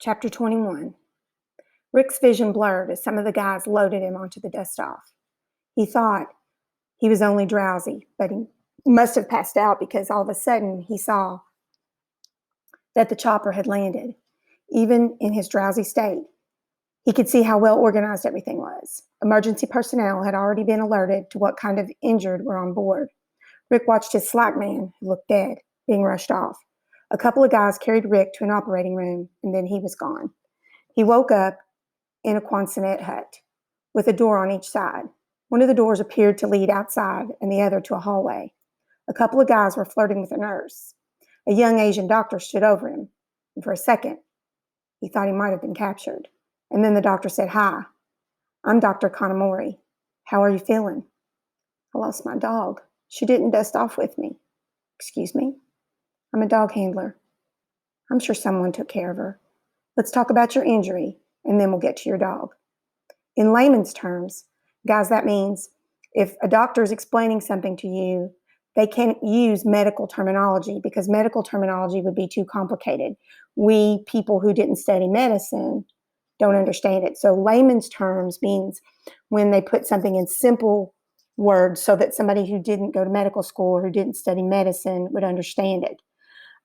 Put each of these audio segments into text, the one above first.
Chapter 21. Rick's vision blurred as some of the guys loaded him onto the dust-off. He thought he was only drowsy, but he must have passed out because all of a sudden he saw that the chopper had landed. Even in his drowsy state, he could see how well organized everything was. Emergency personnel had already been alerted to what kind of injured were on board. Rick watched his slack man, who looked dead, being rushed off. A couple of guys carried Rick to an operating room, and then he was gone. He woke up in a Quonset hut with a door on each side. One of the doors appeared to lead outside and the other to a hallway. A couple of guys were flirting with a nurse. A young Asian doctor stood over him, and for a second, he thought he might have been captured. And then the doctor said, "Hi, I'm Dr. Kanamori. How are you feeling?" "I lost my dog. She didn't dust off with me." "Excuse me?" "I'm a dog handler." "I'm sure someone took care of her. Let's talk about your injury, and then we'll get to your dog." In layman's terms, guys, that means if a doctor is explaining something to you, they can't use medical terminology because medical terminology would be too complicated. We, people who didn't study medicine, don't understand it. So layman's terms means when they put something in simple words so that somebody who didn't go to medical school or who didn't study medicine would understand it.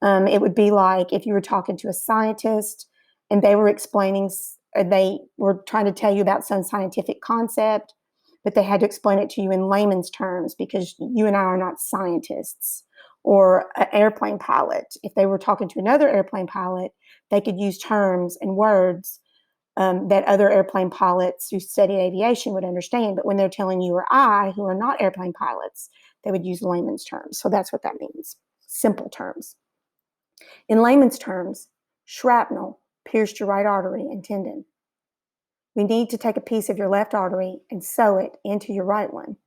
It would be like if you were talking to a scientist and they were explaining, they were trying to tell you about some scientific concept, but they had to explain it to you in layman's terms because you and I are not scientists. Or an airplane pilot, if they were talking to another airplane pilot, they could use terms and words that other airplane pilots who study aviation would understand. But when they're telling you or I, who are not airplane pilots, they would use layman's terms. So that's what that means, simple terms. In layman's terms, shrapnel pierced your right artery and tendon. We need to take a piece of your left artery and sew it into your right one.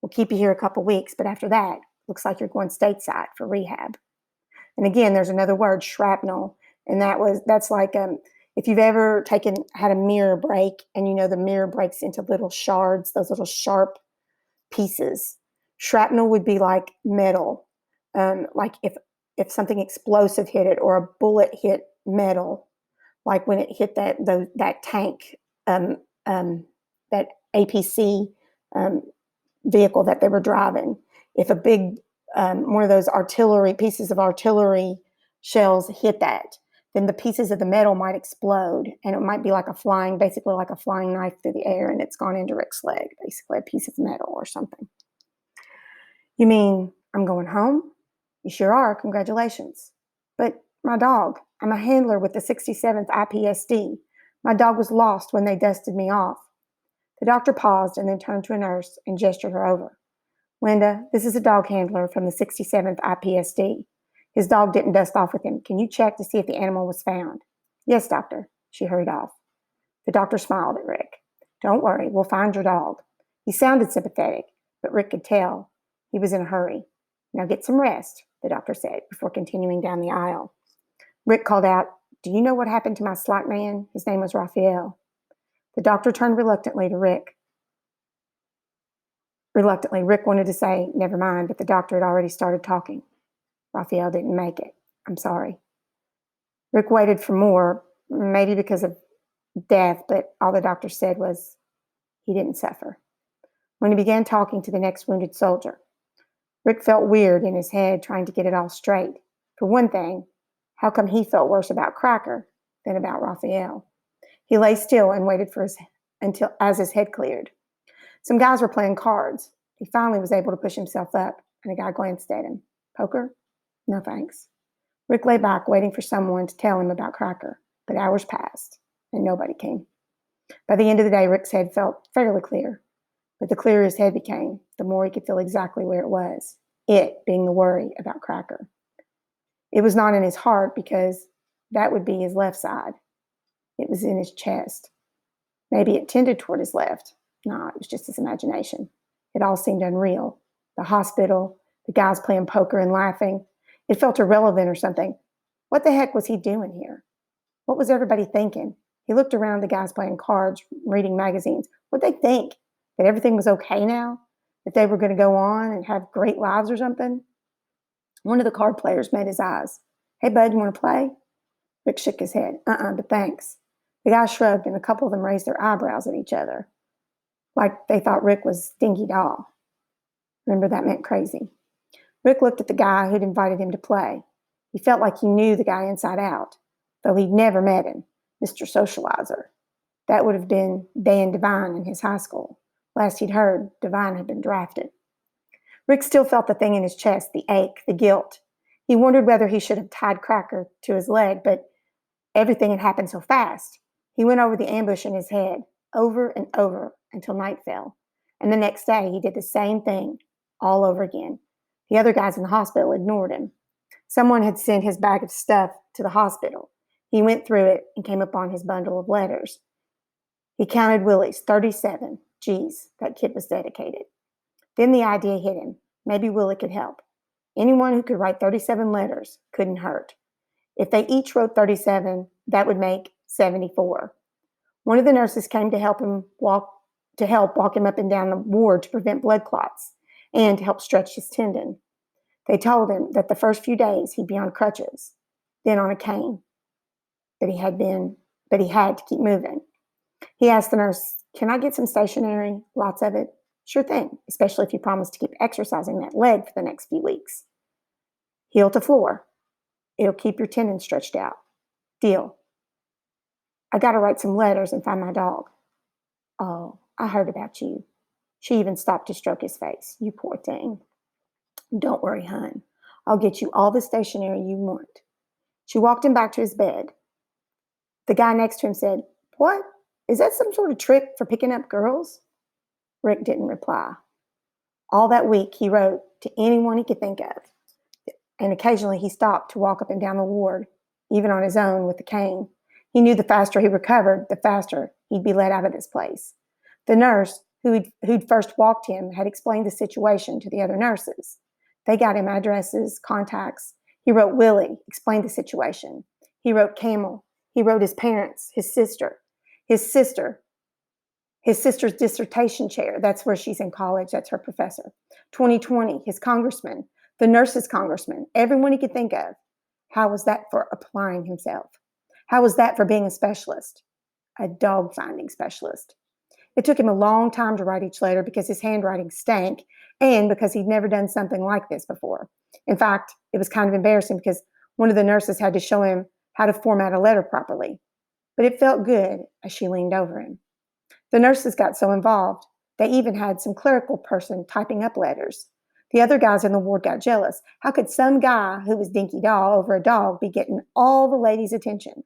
We'll keep you here a couple weeks, but after that, looks like you're going stateside for rehab. And again, there's another word, shrapnel, and that's like if you've ever had a mirror break, and you know the mirror breaks into little shards, those little sharp pieces. Shrapnel would be like metal, like if something explosive hit it or a bullet hit metal, like when it hit that tank, that APC vehicle that they were driving. If a big one of those pieces of artillery shells hit that, then the pieces of the metal might explode, and it might be basically like a flying knife through the air, and it's gone into Rick's leg, basically a piece of metal or something. "You mean I'm going home?" "You sure are, congratulations." "But my dog, I'm a handler with the 67th IPSD. My dog was lost when they dusted me off." The doctor paused and then turned to a nurse and gestured her over. "Linda, this is a dog handler from the 67th IPSD. His dog didn't dust off with him. Can you check to see if the animal was found?" "Yes, doctor." She hurried off. The doctor smiled at Rick. "Don't worry, we'll find your dog." He sounded sympathetic, but Rick could tell he was in a hurry. "Now get some rest," the doctor said before continuing down the aisle. Rick called out, "Do you know what happened to my slack man? His name was Raphael." The doctor turned reluctantly to Rick. Reluctantly, Rick wanted to say, "Never mind," but the doctor had already started talking. "Raphael didn't make it. I'm sorry." Rick waited for more, maybe because of death, but all the doctor said was, "He didn't suffer." When he began talking to the next wounded soldier, Rick felt weird in his head trying to get it all straight. For one thing, how come he felt worse about Cracker than about Raphael? He lay still and waited until his head cleared. Some guys were playing cards. He finally was able to push himself up, and a guy glanced at him. "Poker?" "No, thanks." Rick lay back, waiting for someone to tell him about Cracker, but hours passed, and nobody came. By the end of the day, Rick's head felt fairly clear, but the clearer his head became, the more he could feel exactly where it was, it being the worry about Cracker. It was not in his heart because that would be his left side. It was in his chest. Maybe it tended toward his left. No, it was just his imagination. It all seemed unreal. The hospital, the guys playing poker and laughing. It felt irrelevant or something. What the heck was he doing here? What was everybody thinking? He looked around the guys playing cards, reading magazines. What'd they think? That everything was okay now? That they were going to go on and have great lives or something? One of the card players made his eyes. "Hey, bud, you want to play?" Rick shook his head. But thanks. The guy shrugged, and a couple of them raised their eyebrows at each other, like they thought Rick was Dinky Doll. Remember, that meant crazy. Rick looked at the guy who'd invited him to play. He felt like he knew the guy inside out, though he'd never met him, Mr. Socializer. That would have been Dan Devine in his high school. Last he'd heard, Devine had been drafted. Rick still felt the thing in his chest, the ache, the guilt. He wondered whether he should have tied Cracker to his leg, but everything had happened so fast. He went over the ambush in his head, over and over, until night fell. And the next day, he did the same thing, all over again. The other guys in the hospital ignored him. Someone had sent his bag of stuff to the hospital. He went through it and came upon his bundle of letters. He counted Willie's, 37. Geez, that kid was dedicated. Then the idea hit him. Maybe Willie could help. Anyone who could write 37 letters couldn't hurt. If they each wrote 37, that would make 74. One of the nurses came to help walk him up and down the ward to prevent blood clots and to help stretch his tendon. They told him that the first few days he'd be on crutches, then on a cane, but he had to keep moving. He asked the nurse, "Can I get some stationery? Lots of it?" "Sure thing, especially if you promise to keep exercising that leg for the next few weeks." "Heel to floor. It'll keep your tendon stretched out." "Deal." "I got to write some letters and find my dog." "Oh, I heard about you." She even stopped to stroke his face. "You poor thing." "Don't worry, hon. I'll get you all the stationery you want." She walked him back to his bed. The guy next to him said, "What? Is that some sort of trick for picking up girls?" Rick didn't reply. All that week, he wrote to anyone he could think of. And occasionally he stopped to walk up and down the ward, even on his own with the cane. He knew the faster he recovered, the faster he'd be let out of this place. The nurse who'd first walked him had explained the situation to the other nurses. They got him addresses, contacts. He wrote Willie, explained the situation. He wrote Camel. He wrote his parents, his sister's dissertation chair. That's where she's in college. That's her professor. 2020, his congressman, the nurse's congressman, everyone he could think of. How was that for applying himself? How was that for being a specialist? A dog finding specialist. It took him a long time to write each letter because his handwriting stank and because he'd never done something like this before. In fact, it was kind of embarrassing because one of the nurses had to show him how to format a letter properly. But it felt good as she leaned over him. The nurses got so involved, they even had some clerical person typing up letters. The other guys in the ward got jealous. How could some guy who was Dinky Doll over a dog be getting all the ladies' attention?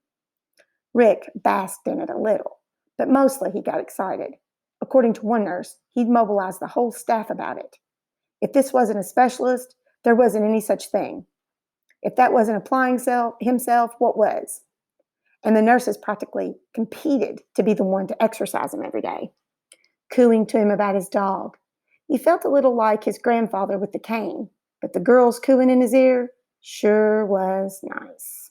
Rick basked in it a little, but mostly he got excited. According to one nurse, he'd mobilized the whole staff about it. If this wasn't a specialist, there wasn't any such thing. If that wasn't applying himself, what was? And the nurses practically competed to be the one to exercise him every day, cooing to him about his dog. He felt a little like his grandfather with the cane, but the girls cooing in his ear sure was nice.